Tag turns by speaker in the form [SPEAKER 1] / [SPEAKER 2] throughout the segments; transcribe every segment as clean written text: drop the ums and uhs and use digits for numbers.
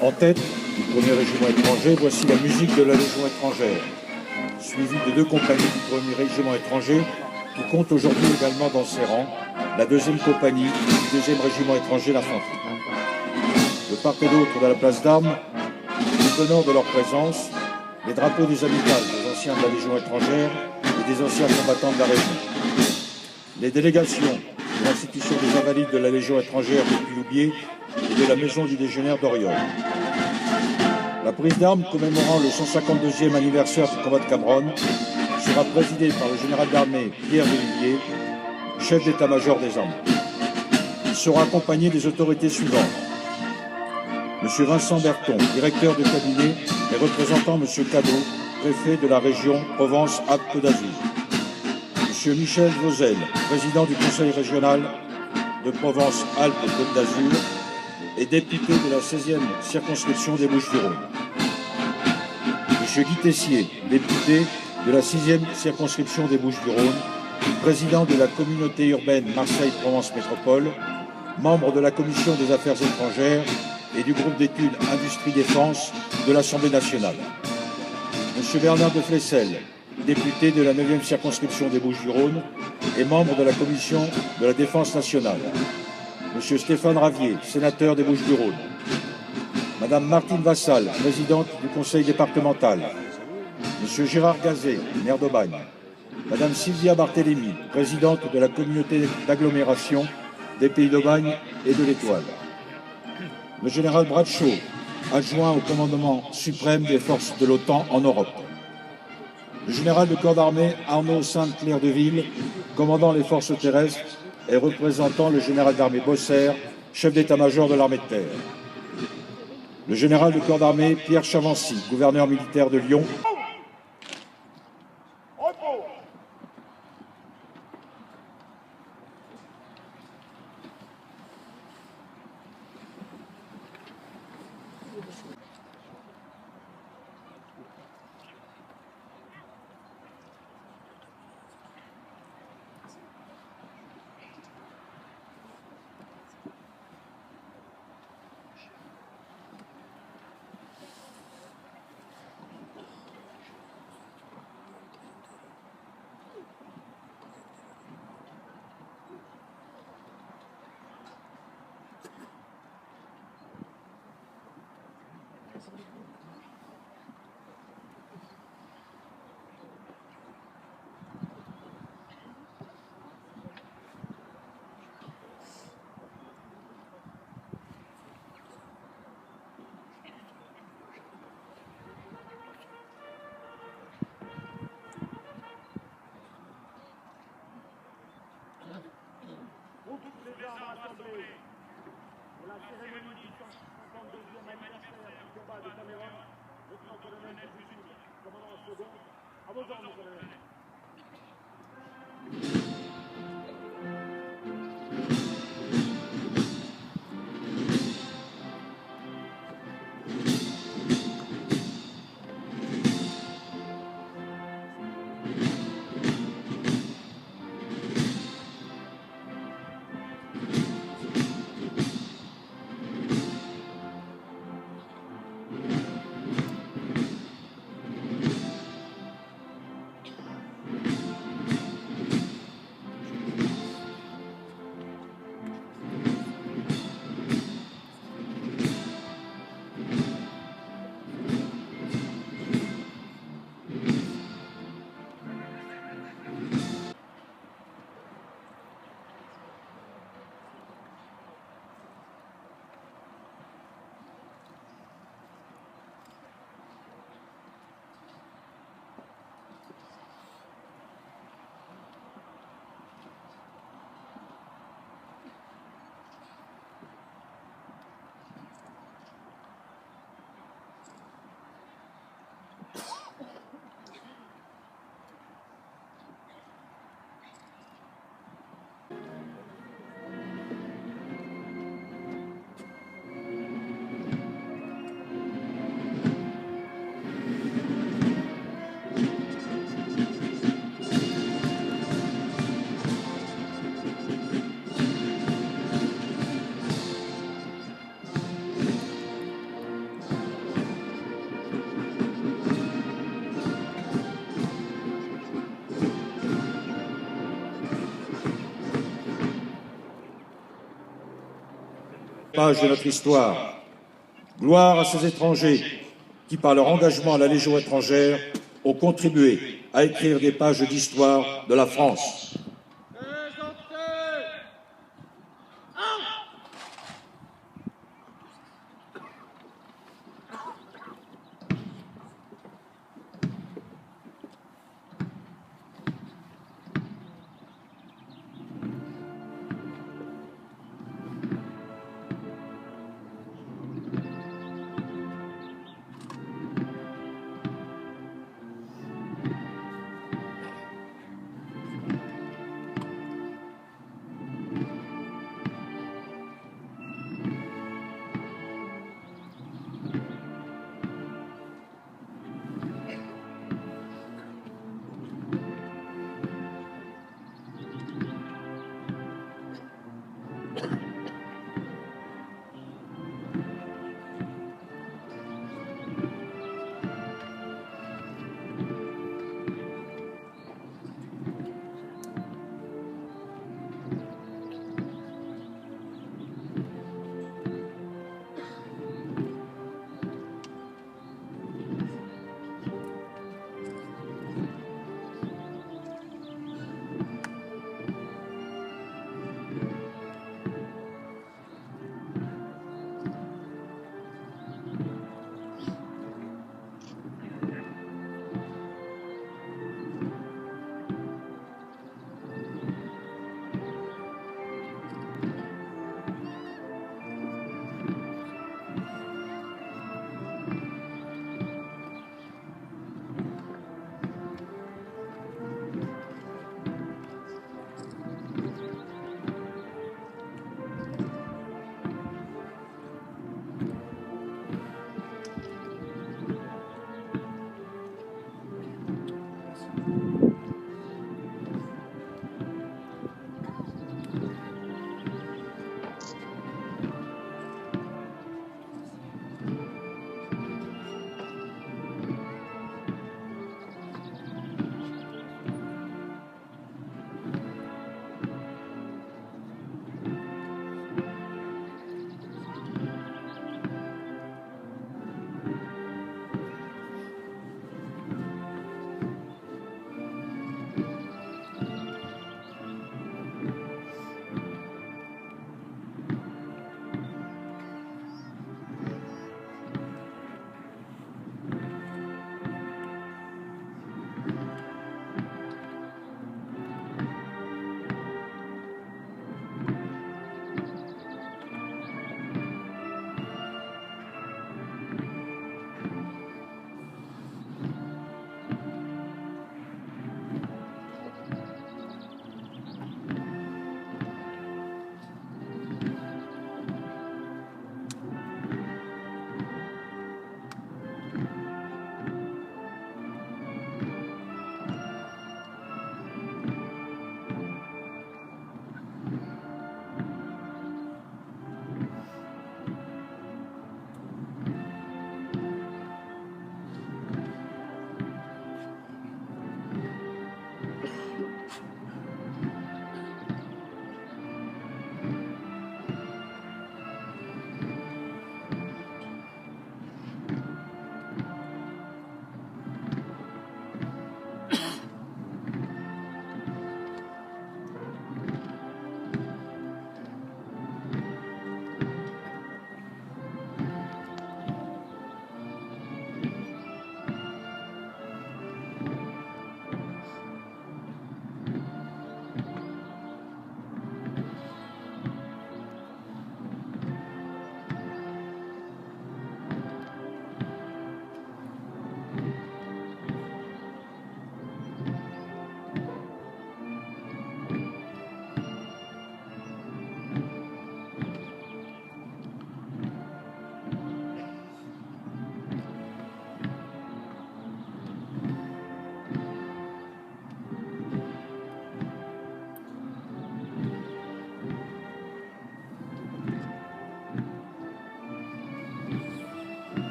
[SPEAKER 1] En tête du premier régiment étranger, voici la musique de la Légion étrangère, suivie de deux compagnies du premier régiment étranger qui compte aujourd'hui également dans ses rangs la deuxième compagnie du deuxième régiment étranger d'infanterie. De part et d'autre de la place d'armes, ils honorent de leur présence les drapeaux des amicales des anciens de la Légion étrangère et des anciens combattants de la région. Les délégations de l'institution des Invalides de la Légion étrangère de Piloubier et de la Maison du Légionnaire d'Oriol. La prise d'armes commémorant le 152e anniversaire du combat de Cambronne sera présidée par le général d'armée Pierre Devilliers, chef d'état-major des armées. Il sera accompagné des autorités suivantes. M. Vincent Berton, directeur de cabinet et représentant M. Cadeau, préfet de la région Provence-Alpes-Côte d'Azur. M. Michel Vauzel, président du conseil régional de Provence-Alpes-Côte d'Azur et député de la 16e circonscription des Bouches-du-Rhône. M. Guy Tessier, député de la 6e circonscription des Bouches-du-Rhône, président de la communauté urbaine Marseille-Provence Métropole, membre de la commission des affaires étrangères et du groupe d'études Industrie-Défense de l'Assemblée nationale. M. Bernard de Flessel, député de la 9e circonscription des Bouches-du-Rhône et membre de la commission de la Défense nationale. M. Stéphane Ravier, sénateur des Bouches-du-Rhône. Mme Martine Vassal, présidente du conseil départemental. M. Gérard Gazet, maire d'Aubagne. Mme Sylvia Barthélémy, présidente de la communauté d'agglomération des Pays d'Aubagne et de l'Étoile. Le général Bradshaw, adjoint au commandement suprême des forces de l'OTAN en Europe. Le général de corps d'armée Arnaud Sainte-Claire-de-Ville, commandant les forces terrestres et représentant le général d'armée Bosser, chef d'état-major de l'armée de terre. Le général de corps d'armée Pierre Chavancy, gouverneur militaire de Lyon.
[SPEAKER 2] Pour la cérémonie du 152e anniversaire du combat de Cameroun, lieutenant-colonel de Busini, commandant second, à vos ordres, colonel.
[SPEAKER 1] page de notre histoire. Gloire à ces étrangers qui, par leur engagement à la Légion étrangère, ont contribué à écrire des pages d'histoire de la France.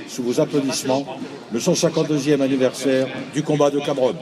[SPEAKER 1] Sous vos applaudissements, le 152e anniversaire du combat de Cameron.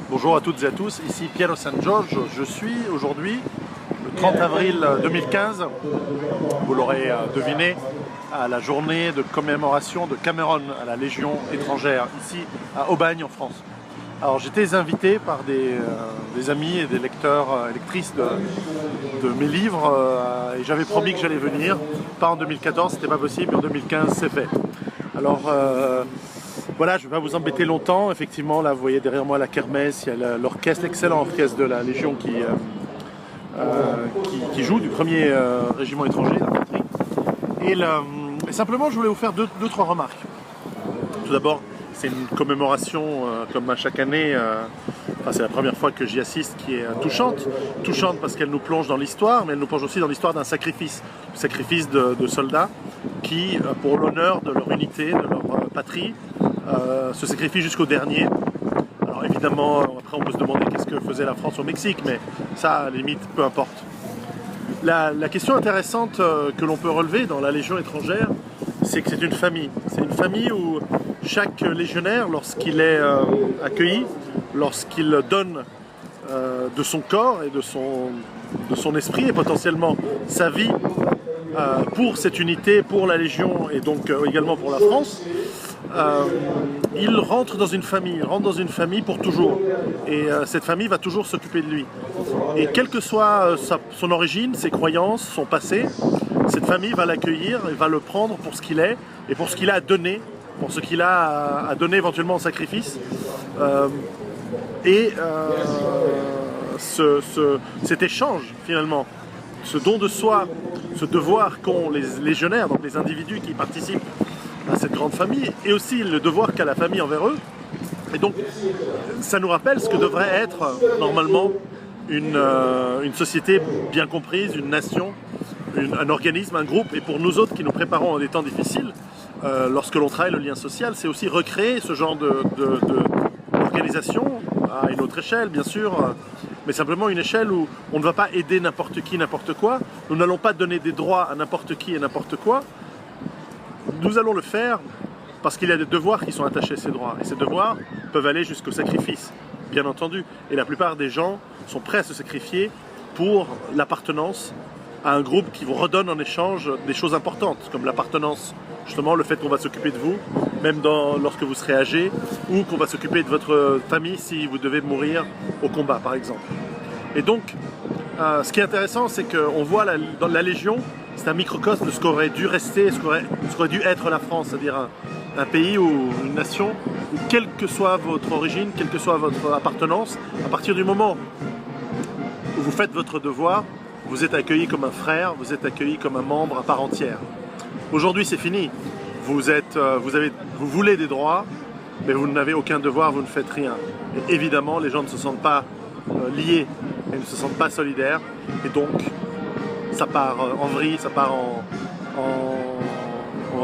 [SPEAKER 3] Bonjour à toutes et à tous, ici Piero San Giorgio. Je suis aujourd'hui, le 30 avril 2015, vous l'aurez deviné, à la journée de commémoration de Cameron à la Légion étrangère, ici à Aubagne en France. Alors j'étais invité par des amis et des lecteurs, lectrices de mes livres et j'avais promis que j'allais venir. Pas en 2014, c'était pas possible, mais en 2015 c'est fait. Alors voilà, je ne vais pas vous embêter longtemps. Effectivement, là, vous voyez derrière moi la kermesse, il y a l'orchestre, l'excellent orchestre de la Légion qui joue du 1er régiment étranger d'infanterie. Et simplement, je voulais vous faire deux, trois remarques. Tout d'abord, c'est une commémoration, comme à chaque année, c'est la première fois que j'y assiste, qui est touchante. Touchante parce qu'elle nous plonge dans l'histoire, mais elle nous plonge aussi dans l'histoire d'un sacrifice. Le sacrifice de soldats qui, pour l'honneur de leur unité, de leur patrie, se sacrifient jusqu'au dernier. Alors évidemment, après on peut se demander qu'est-ce que faisait la France au Mexique, mais ça, à la limite, peu importe. La question intéressante que l'on peut relever dans la Légion étrangère, c'est que c'est une famille. C'est une famille où chaque légionnaire, lorsqu'il est accueilli, lorsqu'il donne de son corps et de son esprit et potentiellement sa vie pour cette unité, pour la Légion et donc également pour la France, il rentre dans une famille pour toujours. Et cette famille va toujours s'occuper de lui. Et quelle que soit son origine, ses croyances, son passé, cette famille va l'accueillir et va le prendre pour ce qu'il est et pour ce qu'il a à donner, pour ce qu'il a à donner éventuellement en sacrifice. Cet échange finalement, ce don de soi, ce devoir qu'ont les légionnaires, donc les individus qui participent à cette grande famille, et aussi le devoir qu'a la famille envers eux. Et donc ça nous rappelle ce que devrait être normalement une société bien comprise, une nation, un organisme, un groupe. Et pour nous autres qui nous préparons à des temps difficiles, lorsque l'on travaille le lien social, c'est aussi recréer ce genre d'organisation à une autre échelle bien sûr, mais simplement une échelle où on ne va pas aider n'importe qui, n'importe quoi. Nous n'allons pas donner des droits à n'importe qui et n'importe quoi. Nous allons le faire parce qu'il y a des devoirs qui sont attachés à ces droits. Et ces devoirs peuvent aller jusqu'au sacrifice, bien entendu. Et la plupart des gens sont prêts à se sacrifier pour l'appartenance à un groupe qui vous redonne en échange des choses importantes, comme l'appartenance, justement le fait qu'on va s'occuper de vous, même lorsque vous serez âgé, ou qu'on va s'occuper de votre famille si vous devez mourir au combat, par exemple. Et donc, ce qui est intéressant, c'est qu'on voit dans la Légion, c'est un microcosme de ce qu'aurait dû rester, ce qu'aurait dû être la France, c'est-à-dire un pays ou une nation où, quelle que soit votre origine, quelle que soit votre appartenance, à partir du moment où vous faites votre devoir, vous êtes accueilli comme un frère, vous êtes accueilli comme un membre à part entière. Aujourd'hui, c'est fini. Vous voulez des droits, mais vous n'avez aucun devoir, vous ne faites rien. Et évidemment, les gens ne se sentent pas liés et ne se sentent pas solidaires. Et donc, ça part en vrille, ça part en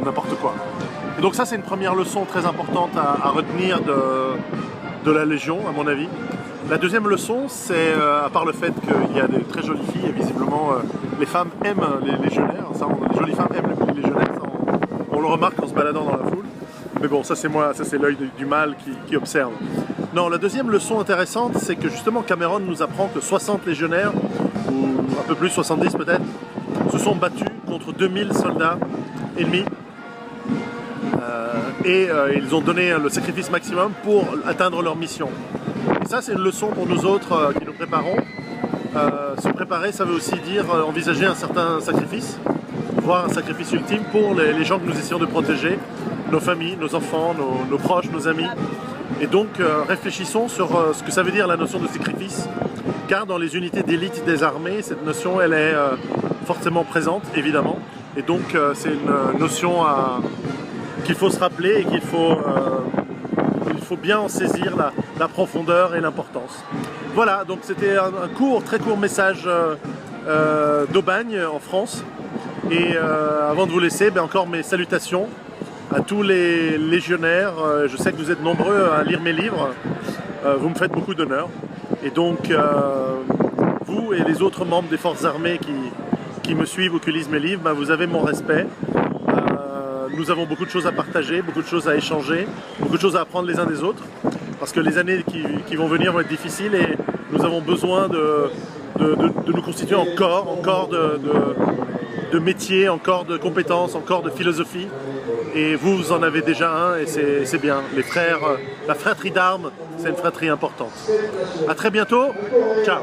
[SPEAKER 3] n'importe quoi. Et donc ça, c'est une première leçon très importante à retenir de la Légion, à mon avis. La deuxième leçon, c'est, à part le fait qu'il y a des très jolies filles, et visiblement les femmes aiment les légionnaires, les jolies femmes aiment les légionnaires, ça, on le remarque en se baladant dans la foule. Mais bon, ça c'est moi, ça c'est l'œil du mal qui observe. Non, la deuxième leçon intéressante, c'est que justement Cameron nous apprend que 60 légionnaires, ou un peu plus, 70 peut-être, se sont battus contre 2000 soldats ennemis. Ils ont donné le sacrifice maximum pour atteindre leur mission. Et ça, c'est une leçon pour nous autres qui nous préparons. Se préparer, ça veut aussi dire envisager un certain sacrifice, voire un sacrifice ultime pour les gens que nous essayons de protéger, nos familles, nos enfants, nos proches, nos amis. Et donc, réfléchissons sur ce que ça veut dire la notion de sacrifice, car dans les unités d'élite des armées, cette notion, elle est fortement présente, évidemment. Et donc, c'est une notion qu'il faut se rappeler et qu'il faut bien en saisir la profondeur et l'importance. Voilà, donc c'était un très court message d'Aubagne en France. Et avant de vous laisser, encore mes salutations à tous les légionnaires. Je sais que vous êtes nombreux à lire mes livres. Vous me faites beaucoup d'honneur. Et donc, vous et les autres membres des forces armées qui me suivent ou qui lisent mes livres, vous avez mon respect. Nous avons beaucoup de choses à partager, beaucoup de choses à échanger, beaucoup de choses à apprendre les uns des autres, parce que les années qui vont venir vont être difficiles et nous avons besoin de nous constituer encore de métiers, encore de compétences, encore de philosophie. Et vous en avez déjà un et c'est bien. Les frères, la fratrie d'armes, c'est une fratrie importante. À très bientôt. Ciao.